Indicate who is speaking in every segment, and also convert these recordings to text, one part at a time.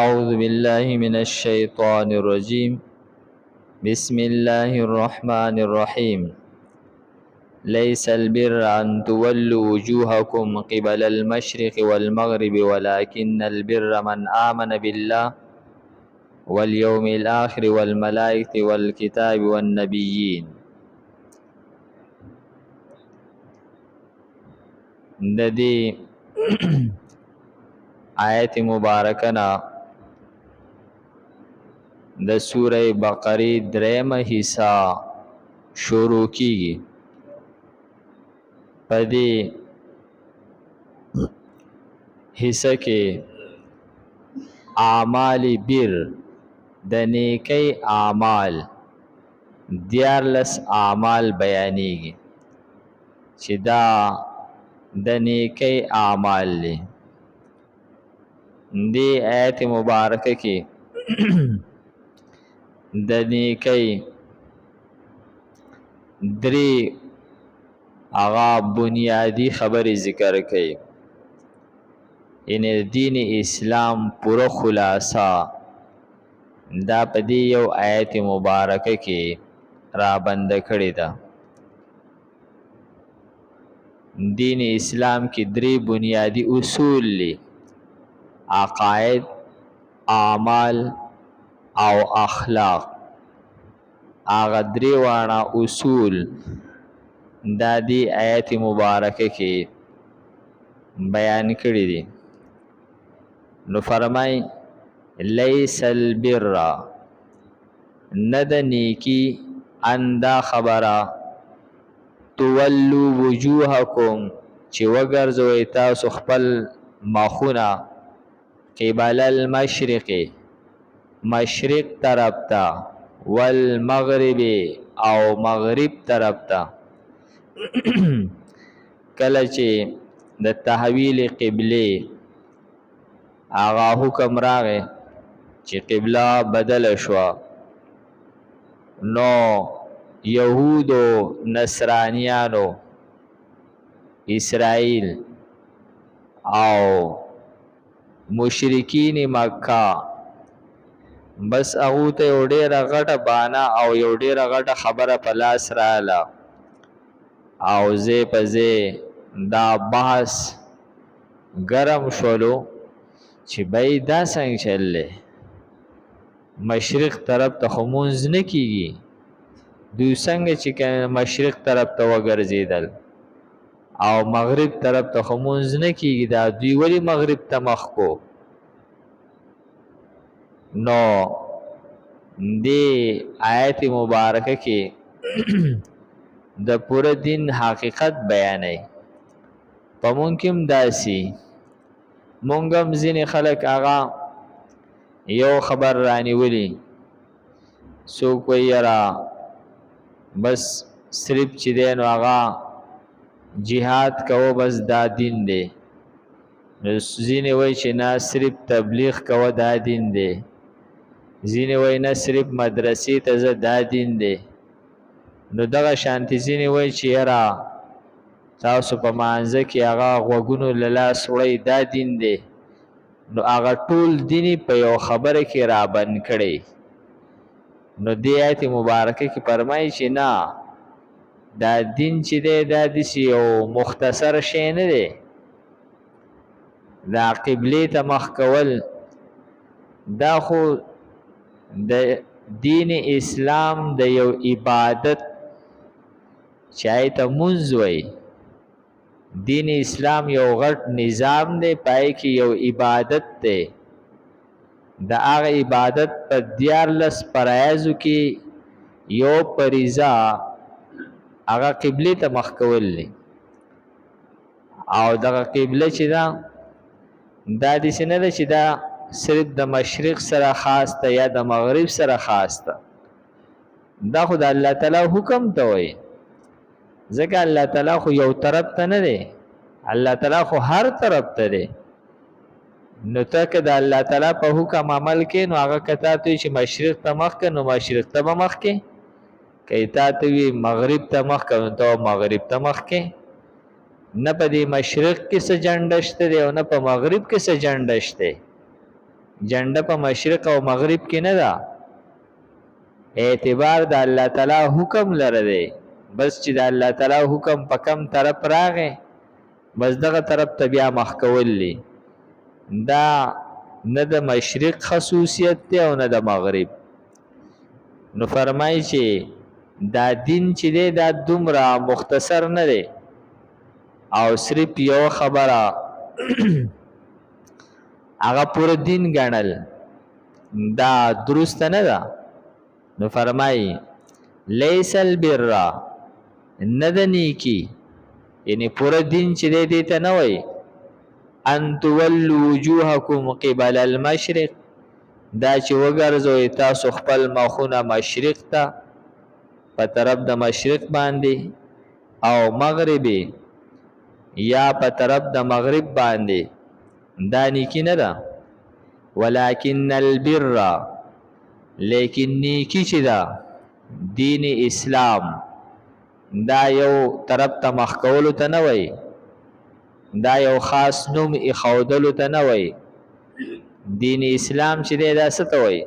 Speaker 1: أعوذ بالله من الشيطان الرجيم بسم الله الرحمن الرحيم ليس البر أن تولوا وجوهكم قبل المشرق والمغرب ولكن البر من آمن بالله واليوم الآخر والملائكة والكتاب والنبيين. د دې آیت مبارکنا د سوره بقره درېمه حصہ شروع کیږي. په دې حصہ کې اعمال بر د نیکی اعمال 14 اعمال بیانېږي چې دا د نیکی اعمال دي. دې آیت مبارکه کې د نیکی درې هغه بنیادی خبرې ذکر کړي. ان دین اسلام پوره خلاصہ دا په دې یو آیت مبارکه کې را بند کړی ده. دین اسلام کې درې بنیادی اصول لري: عقاید، اعمال او اخلاق. هغه درې واړه اصول دا دی آیت مبارکه کې بیان کړی دي. نو فرمای لیس البر ند نیکی اندا خبره تولو وجوهکم چې وګرځوي تاسو خپل مخونه قبل المشرق مشرق طرف ته والمغرب او مغرب طرف ته. کله چې د تحویل قبله هغه حکم راغی چې قبله بدل شو، نو یهودو نصرانیانو اسرائیل او مشرکین مکه بس هغه ته یو ډیره غټه بانا او یو ډیره غټه خبره په لاس رااله او زه په زه دا بحث ګرم شولو چې بای دا څنګه چللې، مشرق طرف ته خمونز نه کیږي، دوی څنګه چې مشرق طرف ته وګرځیدل او مغرب طرف ته خمونز نه کیږي، دا دوی ولی مغرب ته مخ کو. نو دی آیت مبارکه کې د پوره دین حقیقت بیانای. په ممکن داسی مونږم ځینې خلک هغه یو خبر رانیولی، څوک وایي یاره بس صرف چې دی نو هغه جهاد کوه بس دا دین دی، ځینې وایي چې نه صرف تبلیغ کوه دا دین دی، ځینې وایي نه صرف مدرسې ته ځه دا دین دی. نو دغه شانتي ځینې وایي چې یاره تاسو په مانځه کې هغه غوږونو له لاس وړئ دا دین دی. نو هغه ټول دیني په یو خبره کې را بند کړی. نو دې آیت مبارکه کې فرمایي چې نه، دا دین چې دی دا داسې یو مختصر شی نه دی. دا قبلې ته مخ کول دا خو د دین اسلام د یو عبادت چای ته مونځ وایي. دین اسلام یو غټ نظام دی، پای کې یو عبادت دی. د هغه عبادت په 14 فرایضو کې یو فریضه هغه قبله ته مخ کول دی. او دغه قبله چې دا داسې نه ده چې دا صرف د مشرق سره خاص ته یا د مغرب سره خاص ته، دا خو د الله تعالی حکم ته وایي. ځکه الله تعالی خو یو طرف ته نه دی، الله تعالی خو هر طرف ته دی. نو ته که د الله تعالی په حکم عمل کې نو هغه کته ته چې مشرق ته مخ کې نو مشرق ته به مخ کې، که تا ته وي مغرب ته مخ کې نو ته مغرب ته مخ کې. نه په دې مشرق کې څه جنډ شته دی او نه په مغرب کې څه جنډ شته. جنډه په مشرق او مغرب کې نه ده، اعتبار د الله تعالی حکم لره دی. بس چې د الله تعالی حکم په کم طرف راغی بس دغه طرف ته بیا مخ کول لی. دا نه د مشرق خصوصیت دی او نه د مغرب. نو فرمایي چې دا دین چې دی دا دومره مختصر نه دی او صرف یو خبره هغه پوره دین ګڼل دا درست نه ده. نو فرمایي لیس البر نه د نیکی، یعنی پوره دین چې دی دې ته نه وایي ان تولوا وجوهکم قبل المشرق، دا چې وګرځوئ تاسو خپل مخونه مشرق ته په طرف د مشرق باندې او مغربي یا په طرف د مغرب باندې، دا نیکی نه ده. ولکن البر لیکن نیکی چې ده دین اسلام دا یو طرف ته مخ کولو ته نه وایي، دا یو خاص نوم ایښودلو ته نه وایي. دین اسلام چې دی دا څه ته وایي؟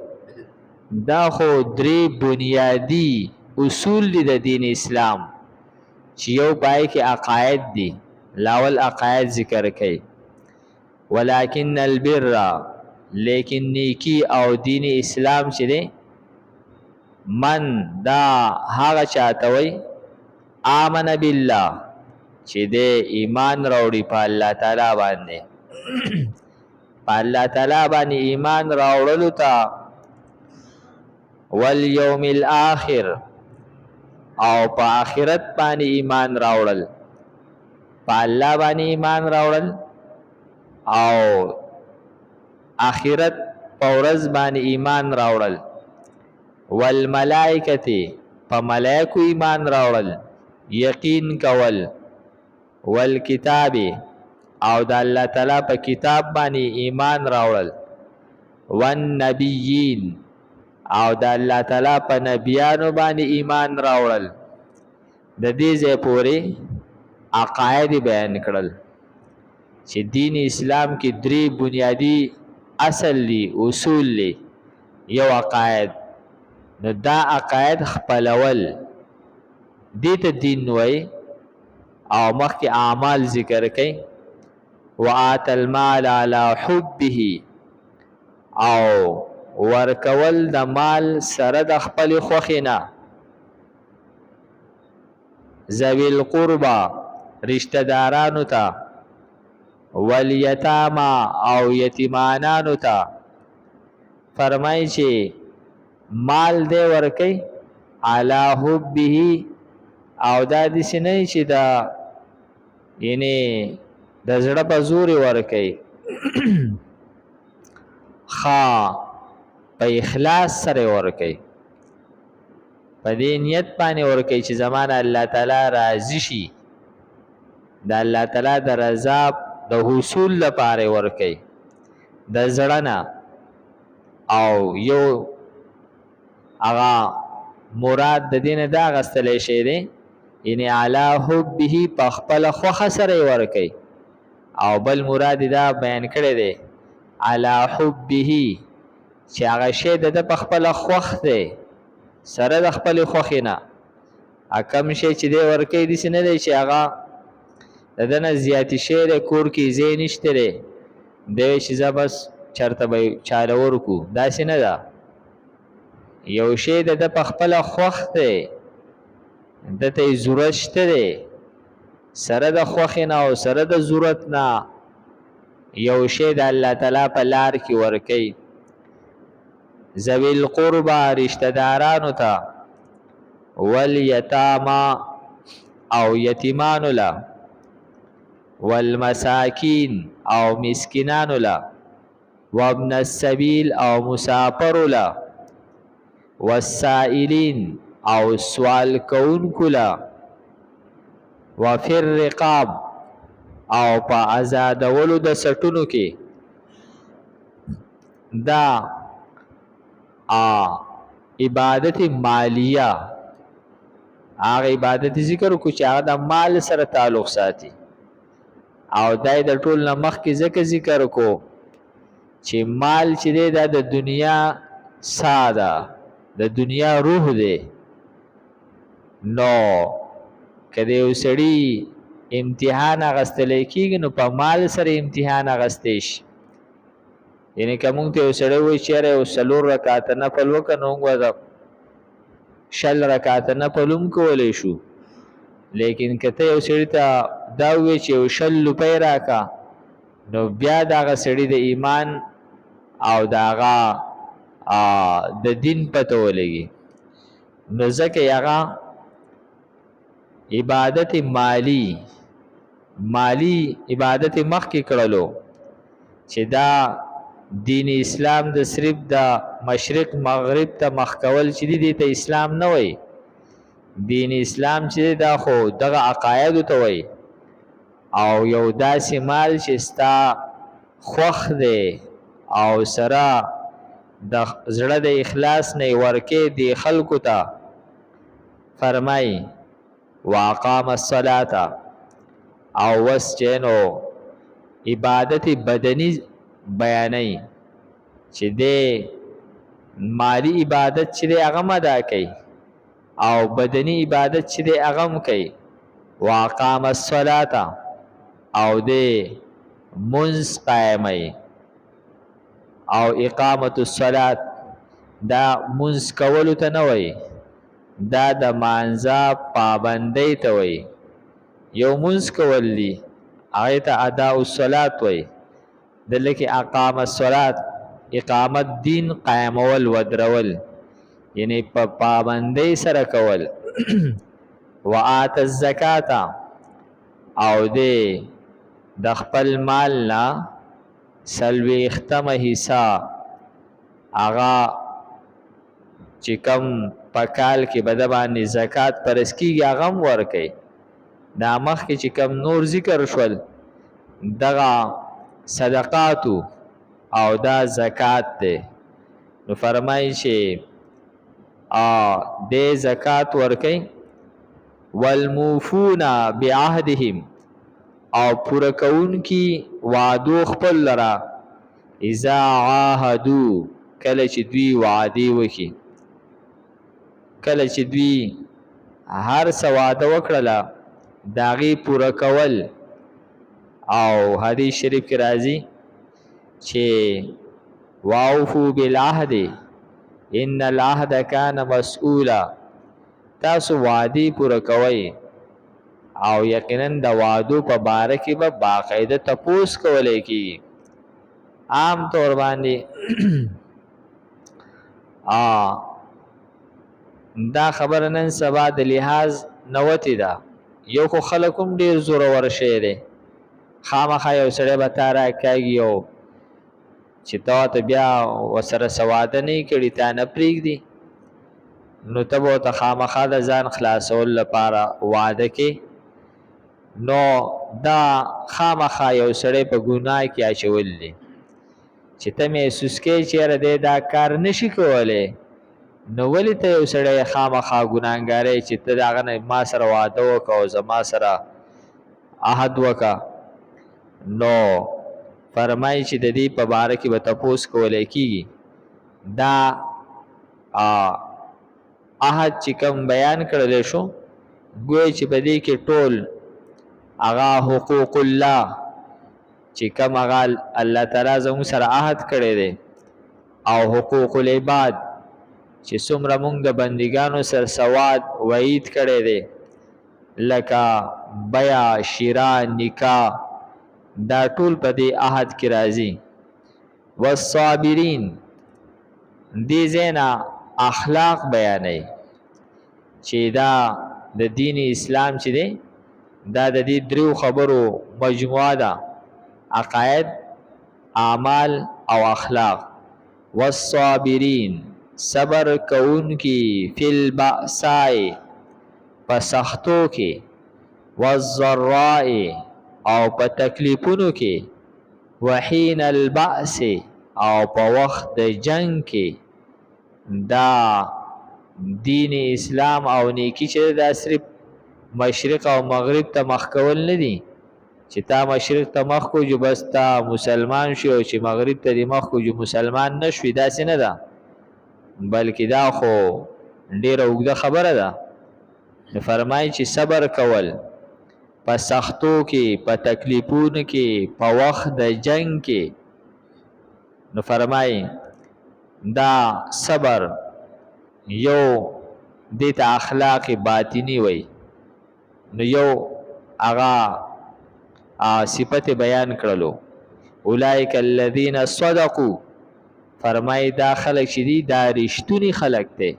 Speaker 1: دا خو درې بنیادی اصول دي د دین اسلام چې یو پای کې عقاید دي. لاول عقاید ذکر کوي. ولکن البر لیکن نیکی او دین اسلام چې دی من دا هغه چاته وایي آمن بالله چې دی ایمان راوړي په الله تعالی باندې په الله تعالی باندې ایمان راوړلو ته، والیوم الاخر او په آخرت باندې ایمان راوړل، په الله باندې ایمان راوړل او آخرت په ورځ باندې ایمان راوړل، والملائکه په ملائکو ایمان راوړل یقین کول، والکتاب او د الله تعالی په کتاب باندې ایمان راوړل، والنبیین او د الله تعالی په نبیانو باندې ایمان راوړل. د دې ځای پورې عقاید بیان کړل چې دین اسلام کې درې بنیادی اصل دي اصول دي. یو عقاید، نو دا عقاید خپلول دې ته دین وای، او مخکې اعمال ذکر کړي. وآت المال على حبه او ورکول د مال سره د خپل خوښې نه، ذوی القربا رشتہ دارانو ته، والیتاما او یتیمانانو ته. فرمایي چې مال دی ورکي علی حبه او دا داسې نه چې دا یعنی د زړه په زور ورکي ښه په اخلاص سره ورکي، په دې نیت باندې ورکي چې زمانه الله تعالی راضي شي، د الله تعالی د رضا د حصول لپاره ورکي د زړه نه. او یو هغه مراد د دین دا غستلی شی دی یعنی علی حبه په خپل خوښه سره ورکي، او بل مراد دا بیان کړی دی علی حبه چې هغه شی د په خپل خوښ دی سره د خپل خوښې نه. کم شی چې دی ورکي داسې نه دی چې هغه د ده نه زیاتې شی دی، کور کې ځای نشته دی، دی چې زه بس چېرته به چاله ورکو، داسې نه ده. یو شی د ده په خپله خوښ دی، ده ته یې ضرورت شته دی، سره د خوښې نه او سره د ضرورت نه یو شی د الله تعالی په لار کې ورکوي. ذوی القربا رشتہ دارانو ته، والیتاما او یتیمانو له، والمساکین او مسکینانو له، وابن السبیل او مسافرو له، والسائلین او سوال کوونکو له، وفي الرقاب او په آزادولو د سټونو کې. دا عبادت مالیه هغه عبادت ذکر کو چې هغه د مال سره تعلق ساتي، او دای د ټول نه مخکې ذکر کو چې مال چې دی دا د دنیا سا ده، د دنیا روح دی. نو که د یو سړي امتحان اخیستلی کېږي نو په مال سره امتحان اخیستی شي. یعنې که مونږ ته یو سړی وایي چې یاره یو 4 رکعاته نفل وکړه نو موږ به 6 رکعاته نفل هم کولی شو. لیکن که ته یو سړي ته دا ووایې چې یو 100 روپۍ راکړه نو بیا د هغه سړي د ایمان او د هغه د دین پته ولګي. نو ځکه هغه عبادت مالی عبادت مخکې کړلو چې دا دین اسلام د صرف د مشرق مغرب ته مخ کول چې دی ته اسلام نه وای. دین اسلام چې دا خو دغه عقاید ته وای او یو داسې مال چې ستا خوښ دی او سره د زړه د اخلاص نه ورکې دی خلکو ته. فرمای واقام الصلاة او وسچنو عبادت بدنی بیانای چې دی مالی عبادت چې دی هغه ادا کوي او بدنی عبادت چې دی هغه کوي. واقام الصلاة او دی منځ قائمای او اقامت الصلاة دا منځ کولو ته نه وایي، دا د مانځه پابندۍ ته وایي. یو منځ کول دی هغې ته اداء الصلاة وایي. دلته کې اقام الصلاة اقامت دین قائمول ودرول یعنی په پابندۍ سره کول. وآت الزکاة او دی د خپل مال نه 40 حصہ هغه چې کم په کال کې به د باندې زکات فرض کېږي هغه هم ورکوي. دا مخکې چې کم نور ذکر شول دغه صدقاتو او دا زکات دی. نو فرمایي چې دی زکات ورکوي. والموفون بعهدهم او پوره کوونکي وعدو خپل لره اذا عاهدو کله چې دوی وعدې وکړي، کله چې دوی هر څه وعده وکړله د هغې پوره کول. او حدیث شریف کې راځي چې واوفوا بالعهد ان العهد کان مسئولا، تاسو وعدې پوره کوئ او یقینا د وعدو په باره کې به باقاعده تپوس کولی کېږي. عام طور باندې دا خبره نن سبا د لحاظ نوتې ده. یو خو خلک هم ډېر زورور شوی دی، خامخا یو سړی به تا راکاږي او چې تا ته بیا ورسره څه واده نه یې کړي تا نه پرېږدي نو ته به ورته خامخا د ځان خلاصولو لپاره واده کې. نو دا خامخا یو سړی په ګناه کې اچول دی چې ته محسوس کوې چې یاره دی دا کار نشي کولی. نو ولې ته یو سړی خامخا ګناهګارۍ چې ته د هغه نه ما سره واده وکړه او زما سره عهد وکړه. نو فرمایي چې د دې په باره کې به تپوس کولی کېږي. دا عهد چې کوم بیان کړلی شو ګویا چې په دې کې ټول هغه حقوق الله چې کوم هغه الله تعالی زموږ سره عهد کړی دی او حقوق العباد چې څومره موږ د بندګانو سره سواد وعید کړی دی لکه بیع شرا نکاح دا ټول په دې عهد کې راځي. والصابرین دې ځای نه اخلاق بیانوي چې دا د دین اسلام چې دی دا د دې دریو خبرو مجموعه ده: عقاید، اعمال او اخلاق. والصابرین صبر کوونکي فی البأساء په سختو کې، والضراء او په تکلیفونو کې، وحین البأس او په وخت د جنگ کې. دا دین اسلام او نیکی چې دا صرف مشرق او مغرب ته مخ کول نه دي، چې تا مشرق ته مخ کو جو بس تا مسلمان شو چې مغرب ته دی مخ کو جو مسلمان نشوي داسې نه ده بلکې دا خو ډیره اوږده خبره ده نو فرمایي چې صبر کول په سختو کې په تکلیفونو کې په وخت د جنگ کې نو فرمایي دا صبر یو دیتا اخلاق باطنی وی نو یو هغه صفت بیان کړلو اولئک الذین صدقوا فرمای دا خلق چې دي دا رښتونی خلق دي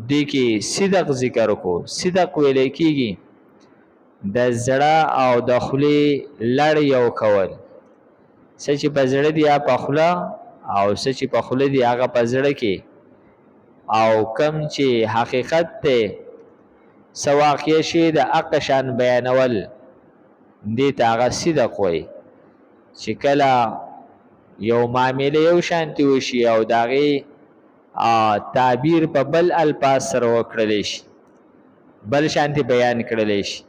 Speaker 1: دي کې صدق ذکر کو صدق ویل کېږي د زړه او د خولې لړ یو کول سچ په زړه دی په خوله او سچ په خوله دی هغه په زړه کې او کم چې حقیقت ته سواقع شي د اقشان بیانول دې ته هغه صدق وي چې کله یو معامله یو شانتي وشي او داغه تعبیر په بل الفاظ سره وکړل شي بل شانتي بیان کړل شي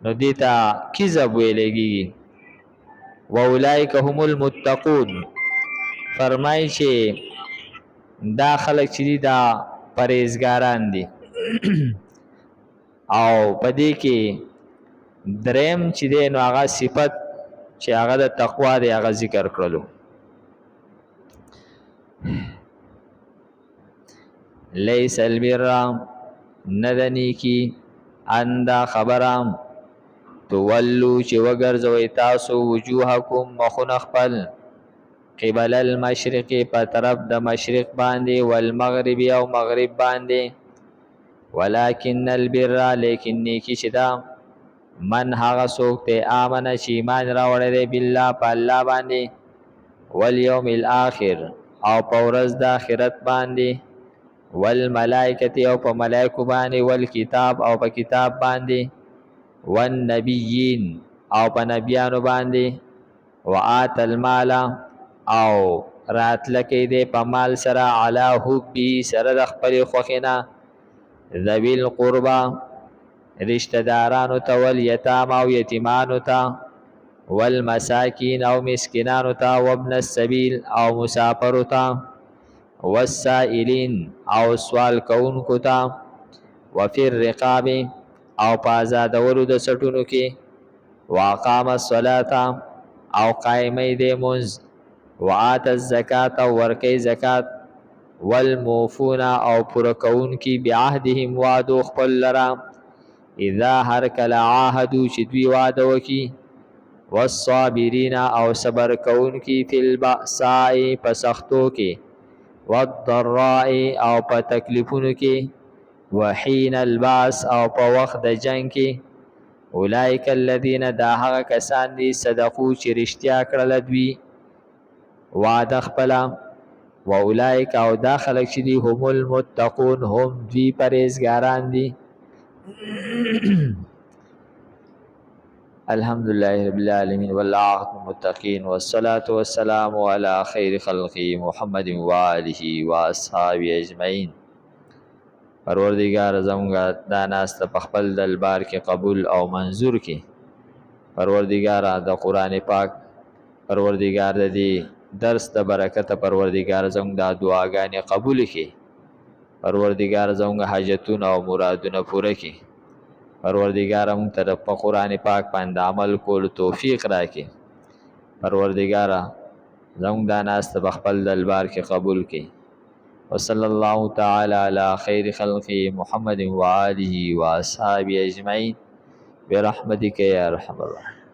Speaker 1: نو دې ته کذب ویلېږي واولائک هم المتقون فرمایي چې دا خلق چې دي دا پرهیزګاران دي او پدې کې دریم چې دی نو هغه صفت چې هغه د تقوا دی هغه ذکر کړلو لیس البر ندنی کی اندا خبرام تولو چې وګرځوي تاسو وجوهکم مخون خپل قبل المشرق په طرف د مشرق باندې والمغرب او مغرب باندې ولکن البر لیکن نیکی شدا من هغه څوک ته امنه چې ایمان راوړی دی بالله په الله باندې والیوم الاخر او په ورځ د آخرت باندې والملائکه او په ملائکه باندې والکتاب او په کتاب باندې والنبیین او په نبیانو باندې وآت المال او راتلکې دې په مال سره علا حبی سره د خپل خوښینا ذوی القربا رشتہ دارانو ته ول یتام او یتیمانو ته والمساکین او مسکینانو ته وابن السبیل او مسافر ته والسائلین او سوال کوونکو ته وفي الرقاب او په آزادولو د سټونو کې واقام الصلاة او قائمې دې منځ وآت الزکات او ورکی زکات والموفون او پرکون کی بعهدهم وعدو خپل لرا اذا هر کله عاهدو چې دوی وعده وکي والصابرین او صبر کون کی فی البأساء پسختو کې والضراء او په تکلیفونو کې وحین الباس او په وخت د جنگ کې اولئک الذین دا هغه کسان دي صدقو چې رښتیا کړل دوی وعده خپل و اولئک او دا خلق چې دي هم المتقون هم دوی پرهیزګاران دي الحمدلله رب العالمین والعاقبۃ للمتقین والصلاة والسلام علی خیر خلقه محمد و آله و اصحابه اجمعین پروردگار زموږ دا ناست په خپل دربار کې قبول او منظور کې پروردگار د قران پاک پروردگار د دې درس د برکت پروردگار زموږ د دعاګانې قبول کړي پروردگار زموږ حاجتونه او مرادونه پوره کړي پروردگار موږ ته په قران پاک باندې عمل کول توفیق راکړي پروردگار زموږ د ناس په خپل دربار کې قبول کړي وصلی الله تعالی علی خیر خلقه محمد و آله و اصحابه اجمعین برحمتک یا ارحم الراحمین